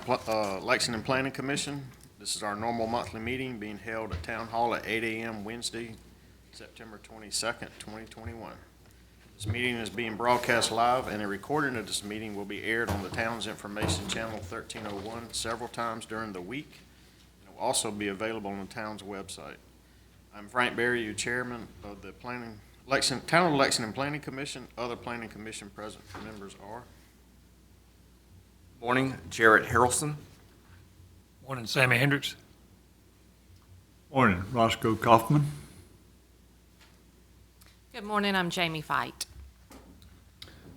Lexington Planning Commission. This is our normal monthly meeting being held at Town Hall at 8 a.m. Wednesday, September 22nd, 2021. This meeting is being broadcast live, and a recording of this meeting will be aired on the town's information channel 1301 several times during the week. It will also be available on the town's website. I'm Frank Berry, your chairman of the Town of Lexington Planning Commission. Other Planning Commission present members are. Morning, Jarrett Harrelson. Morning, Sammy Hendricks. Morning, Roscoe Kaufman. Good morning, I'm Jamie Fight.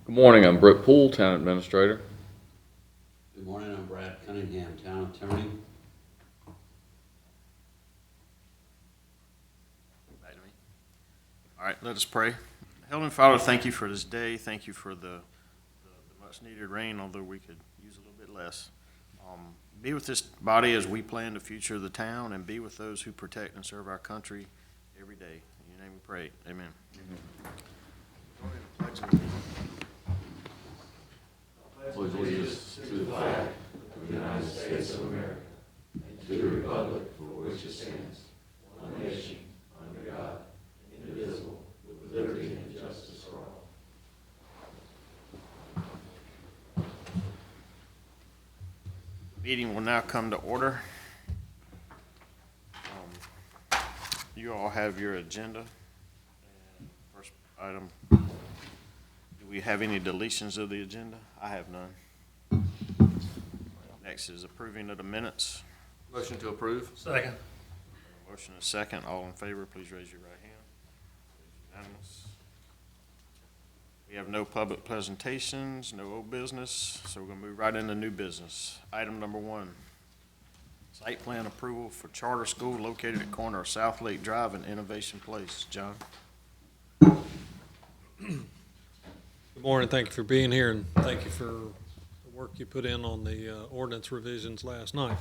Good morning, I'm Brett Poole, Town Administrator. Good morning, I'm Brad Cunningham, Town Attorney. Back to me. All right, let us pray. Heavenly Father, thank you for this day. Thank you for the much-needed rain, although we could use a little bit less. Be with this body as we plan the future of the town, and be with those who protect and serve our country every day. In your name we pray. Amen. Pledge allegiance to the flag of the United States of America and to the republic for which it stands, one nation, under God, indivisible, with liberty and justice for all. Meeting will now come to order. You all have your agenda. And first item, do we have any deletions of the agenda? I have none. Next is approving of the minutes. Motion to approve. Second. Motion is second. All in favor, please raise your right hand. Unanimous. We have no public presentations, no old business, so we're going to move right into new business. Item number 1, site plan approval for charter school located at corner of South Lake Drive and Innovation Place. John? Good morning. Thank you for being here, and thank you for the work you put in on the ordinance revisions last night.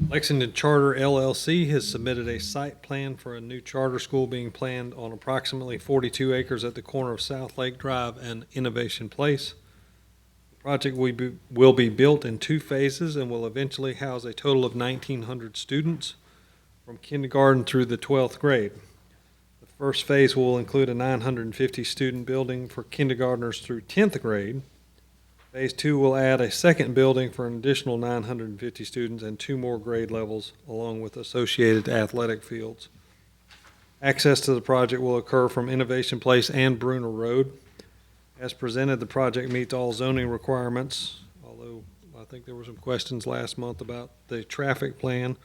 Lexington Charter LLC has submitted a site plan for a new charter school being planned on approximately 42 acres at the corner of South Lake Drive and Innovation Place. The project will be built in 2 phases and will eventually house a total of 1,900 students from kindergarten through the 12th grade. The first phase will include a 950 student building for kindergartners through 10th grade. Phase 2 will add a second building for an additional 950 students and 2 more grade levels, along with associated athletic fields. Access to the project will occur from Innovation Place and Bruno Road. As presented, the project meets all zoning requirements, although I think there were some questions last month about the traffic plan.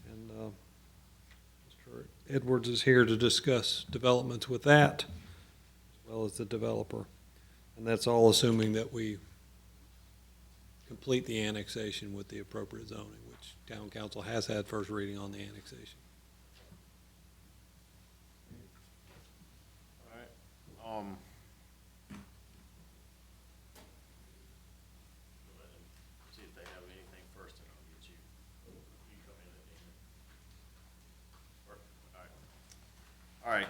And Mr. Edwards is here to discuss developments with that, as well as the developer. And that's all assuming that we complete the annexation with the appropriate zoning, which town council has had first reading on the annexation. All right. See if they have anything first, and I'll get you. You come in at the end. All right.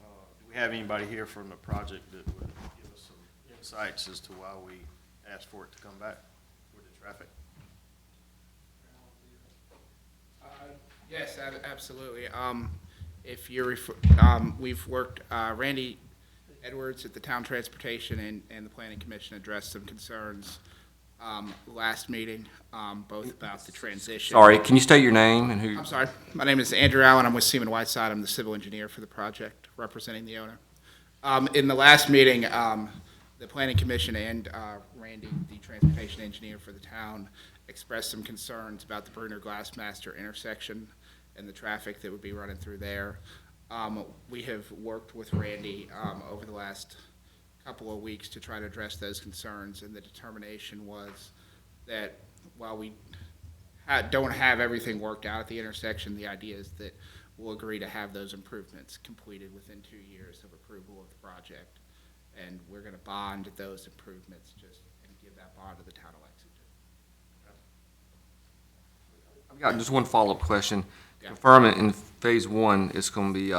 Do we have anybody here from the project that would give us some insights as to why we asked for it to come back with the traffic? Yes, absolutely. If you're, we've worked, Randy Edwards at the Town Transportation and the Planning Commission addressed some concerns last meeting, both about the transition. Sorry, can you state your name and who? I'm sorry. My name is Andrew Allen. I'm with Seaman Whiteside. I'm the civil engineer for the project, representing the owner. In the last meeting, the Planning Commission and Randy, the transportation engineer for the town, expressed some concerns about the Bruno Glassmaster intersection and the traffic that would be running through there. We have worked with Randy over the last couple of weeks to try to address those concerns, and the determination was that while we don't have everything worked out at the intersection, the idea is that we'll agree to have those improvements completed within 2 years of approval of the project. And we're going to bond those improvements and give that bond to the town of Lexington. I've got just one follow-up question. Yeah. Confirm it in phase 1, it's going to be,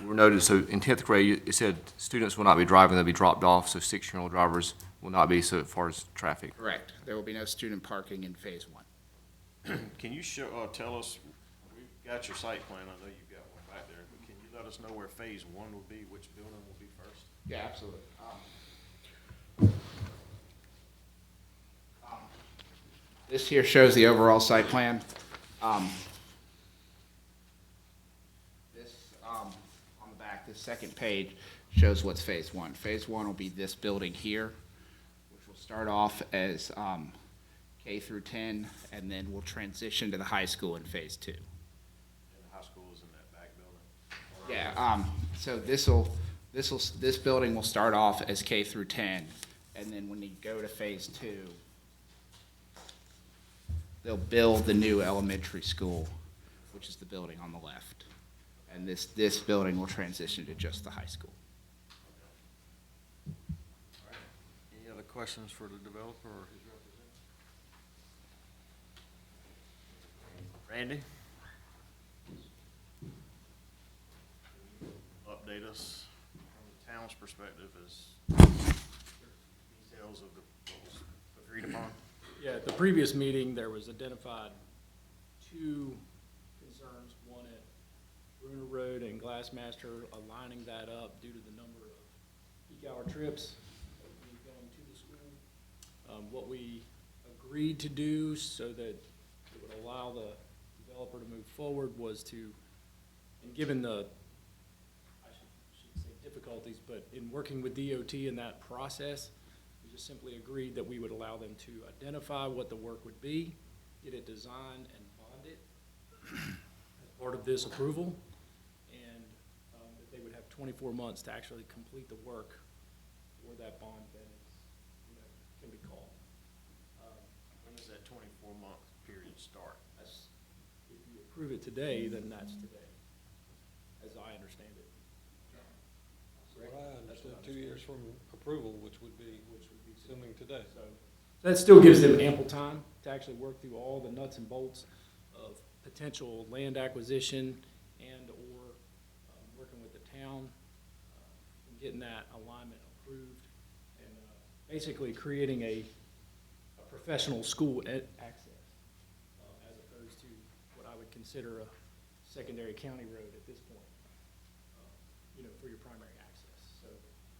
we're noted, so in 10th grade, it said students will not be driving, they'll be dropped off, so 6-year-old drivers will not be so far as traffic. Correct. There will be no student parking in phase one. Can you tell us, we've got your site plan, I know you've got one back there, but can you let us know where phase one will be, which building will be first? Yeah, absolutely. This here shows the overall site plan. This, on the back, this second page shows what's phase one. Phase one will be this building here, which will start off as K through 10, and then we'll transition to the high school in phase two. And the high school is in that back building? Yeah, so this building will start off as K through 10, and then when you go to phase two, they'll build the new elementary school, which is the building on the left. And this building will transition to just the high school. All right. Any other questions for the developer or his representative? Randy? Update us from the town's perspective as details of what was agreed upon. Yeah, at the previous meeting, there was identified two concerns, one at Bruno Road and Glassmaster, aligning that up due to the number of peak hour trips that would be going to the school. What we agreed to do so that it would allow the developer to move forward was to, and given the, I should say difficulties, but in working with DOT in that process, we just simply agreed that we would allow them to identify what the work would be, get it designed and bond it as part of this approval, and that they would have 24 months to actually complete the work for that bond that is, can be called. When does that 24-month period start? If you approve it today, then that's today, as I understand it. That's what I understood, 2 years from approval, which would be assuming today. So that still gives them ample time to actually work through all the nuts and bolts of potential land acquisition and/or working with the town, and getting that alignment approved, and basically creating a professional school access, as opposed to what I would consider a secondary county road at this point, for your primary access.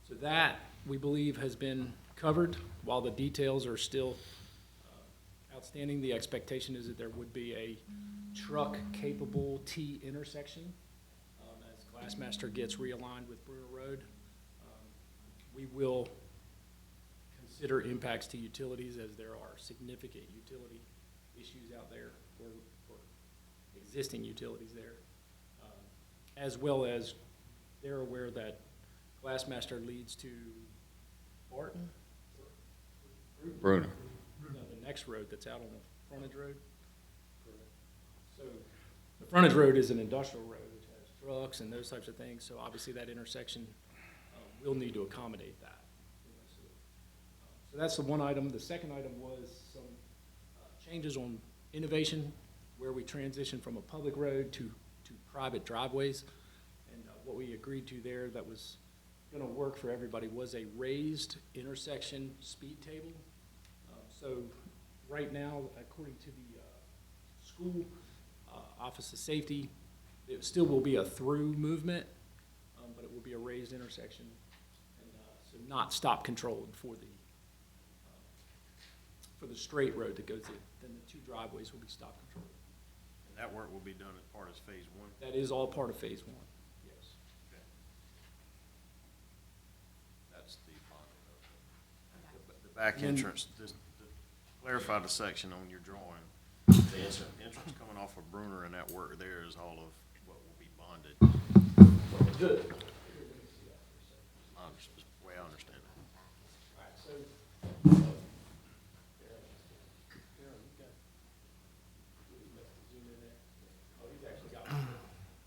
So that, we believe, has been covered. While the details are still outstanding, the expectation is that there would be a truck-capable T intersection as Glassmaster gets realigned with Bruno Road. We will consider impacts to utilities, as there are significant utility issues out there, or existing utilities there, as well as they're aware that Glassmaster leads to Barton? Bruno. No, the next road that's out on the frontage road. So the frontage road is an industrial road, which has trucks and those types of things, so obviously that intersection will need to accommodate that. So that's the one item. The second item was some changes on innovation, where we transition from a public road to private driveways. And what we agreed to there that was gonna work for everybody was a raised intersection speed table. So right now, according to the school Office of Safety, it still will be a through movement, but it will be a raised intersection, and so not stop controlled for the straight road that goes in. Then the two driveways will be stop controlled. And that work will be done as part of phase one? That is all part of phase one, yes. Okay. That's the bonding of the back And then- entrance, just to clarify the section on your drawing, the entrance coming off of Bruner and that work there is all of what will be bonded. Good. The way I understand it. All right, so.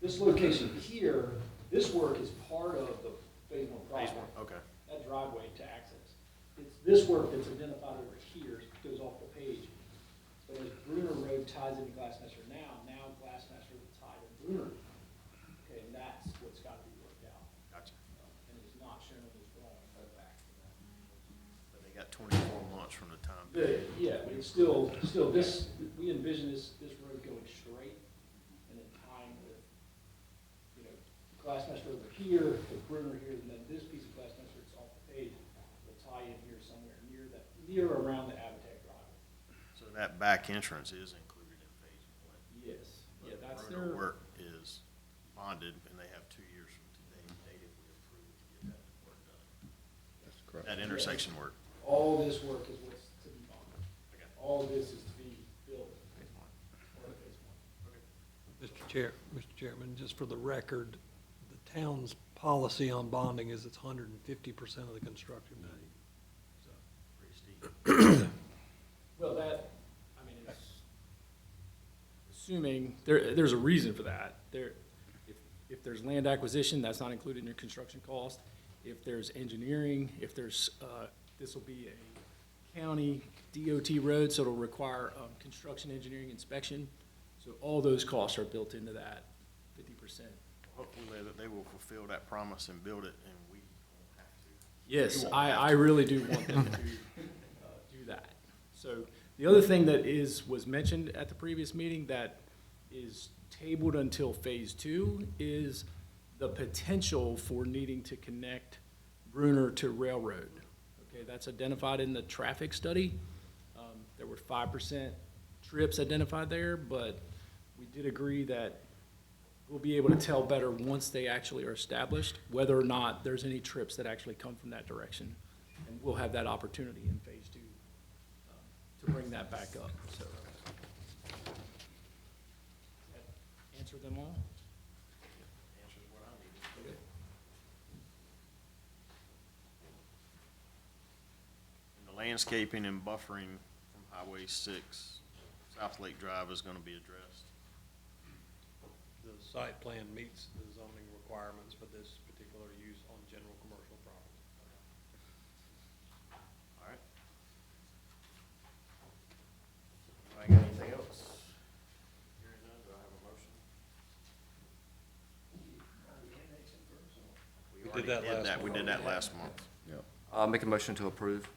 This location here, this work is part of the phase one Phase project. one, okay. That driveway to access. It's this work that's identified over here, goes off the page. So as Bruner Road ties into Glassmaster now Glassmaster will tie to Bruner. Okay, and that's what's got to be worked out. Gotcha. And it's not shown on this drawing, go back to that. But they They got 24 months from the time. Yeah, but it's still this, we envision this road going straight and then tying with, you know, Glassmaster over here, the Bruno here, and then this piece of Glassmaster that's off the page will tie in here somewhere near around the Habitat Drive. So that back entrance is included in phase one. Yes, yeah, But that's Bruno their, work is bonded, and they have 2 years from today, date if we approve to get that work done. That's correct. That intersection work. all this work is what's to be bonded. Okay. All this is to be built. Part of phase one. Mr. Chairman, just for the record, the town's policy on bonding is it's 150% of the construction value. Pretty steep. Well, that, I mean, it's assuming, there's a reason for that. If there's land acquisition, that's not included in your construction cost. If there's engineering, if there's, this will be a county DOT road, so it'll require, construction engineering inspection. So all those costs are built into that 50%. Hopefully that they will fulfill that promise and build it, and we won't have to. Yes, I really do want them to do that. So the other thing that was mentioned at the previous meeting that is tabled until phase two is the potential for needing to connect Bruner to Railroad. Okay, that's identified in the traffic study. There were 5% trips identified there, but we did agree that we'll be able to tell better once they actually are established, whether or not there's any trips that actually come from that direction. And we'll have that opportunity in phase two to bring that back up, so. That answer them all? Answers what I need. Okay. And the landscaping and buffering from Highway 6, South Lake Drive is gonna be addressed. The site plan meets the zoning requirements for this particular use on general commercial property. All right. Anybody got anything else? Hearing none, do I have a motion? We did that already last We month. did that last month. I'll make a motion to approve.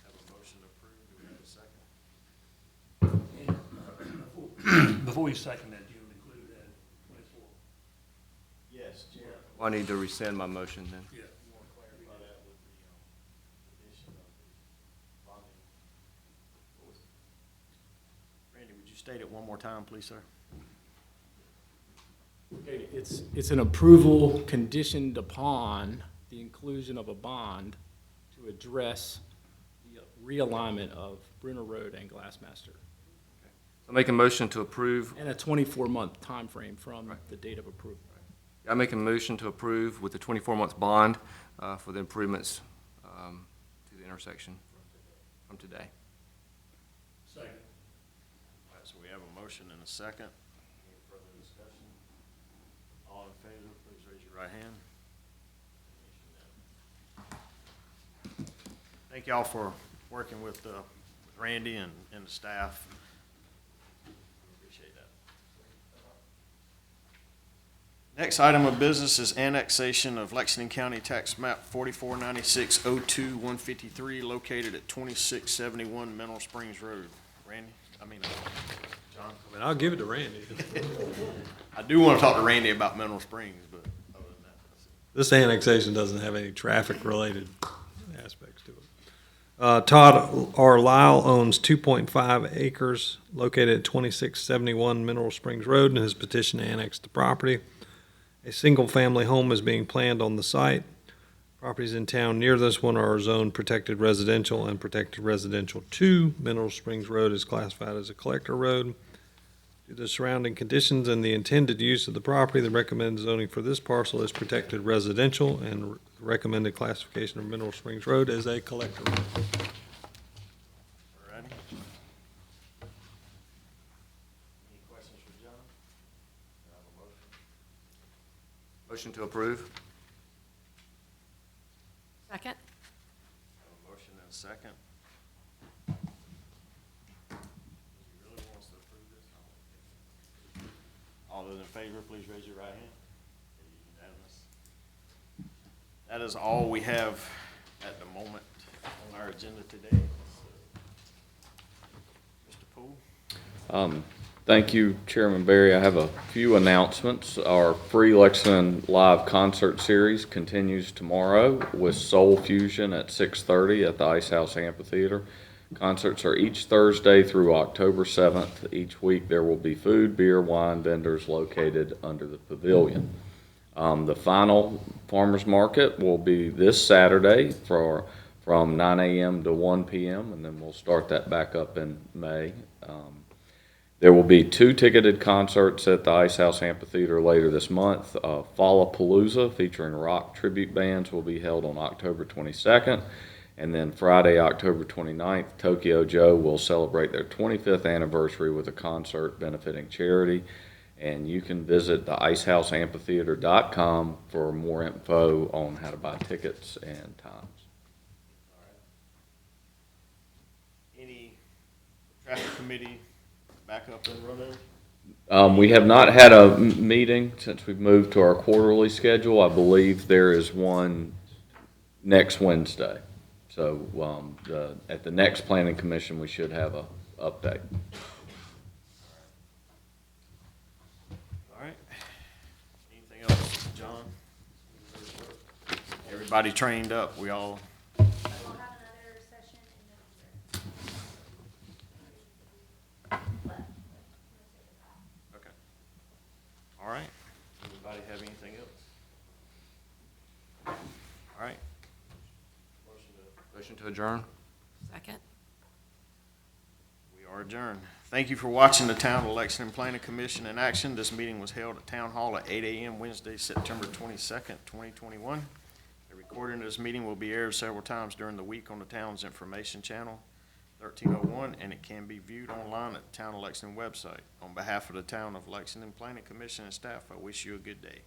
Have a motion to approve, do we have a second? Before you second that, you would include that 24. Yes, Jim. Well, I need to rescind my motion then. Yeah. You want to clarify that with the addition of the bonding? What was it? Randy, would you state it one more time, please, sir? Okay, it's an approval conditioned upon the inclusion of a bond to address the realignment of Bruno Road and Glassmaster. I'll make a motion to approve. And a 24-month time frame from the date of approval. I make a motion to approve with the 24 months bond for the improvements to the intersection from today. Second. All right, so we have a motion and a second. Any further discussion? All in favor, please raise your right hand. Thank y'all for working with Randy and the staff. Appreciate that. Next item of business is annexation of Lexington County Tax Map 449602-153 located at 2671 Mineral Springs Road. Randy, John? I mean, I'll give it to Randy. I do want to talk to Randy about Mineral Springs, but other than that, that's it. This annexation doesn't have any traffic-related aspects to it. Todd R. Lyle owns 2.5 acres located at 2671 Mineral Springs Road and has petitioned to annex the property. A single-family home is being planned on the site. Properties in town near this one are zoned protected residential and protected residential 2. Mineral Springs Road is classified as a collector road. Due to the surrounding conditions and the intended use of the property, the recommended zoning for this parcel is protected residential and recommended classification of Mineral Springs Road as a collector road. All righty. Any questions for John? Do I have a motion? Motion to approve. Second? Have a motion and a second. Does he really want us to approve this? I don't think so. All those in favor, please raise your right hand. Unanimous. That is all we have at the moment on our our agenda today. Mr. Poole? Thank you, Chairman Barry. I have a few announcements. Our free Lexington Live concert series continues tomorrow with Soul Fusion at 6:30 at the Ice House Amphitheater. Concerts are each Thursday through October 7th. Each week there will be food, beer, wine vendors located under the pavilion. The final farmers market will be this Saturday from 9 a.m. to 1 p.m. and then we'll start that back up in May. There will be 2 ticketed concerts at the Ice House Amphitheater later this month. Fallapalooza featuring rock tribute bands will be held on October 22nd. And then Friday, October 29th, Tokyo Joe will celebrate their 25th anniversary with a concert benefiting charity. And you can visit the icehouseamphitheater.com for more info on how to buy tickets and times. Any traffic committee back up and running? We have not had a meeting since we've moved to our quarterly schedule. I believe there is one next Wednesday. So at the next planning commission, we should have a update. All right. Anything else, John? Everybody trained up, we all, We'll have another session in November. okay. All right. Anybody have anything else? All right. Motion to adjourn? Second. We are adjourned. Thank you for watching the Town of Lexington Planning Commission in action. This meeting was held at Town Hall at 8 a.m. Wednesday, September 22nd, 2021. A recording of this meeting will be aired several times during the week on the town's information channel, 1301, and it can be viewed online at the Town of Lexington website. On behalf of the Town of Lexington Planning Commission and staff, I wish you a good day.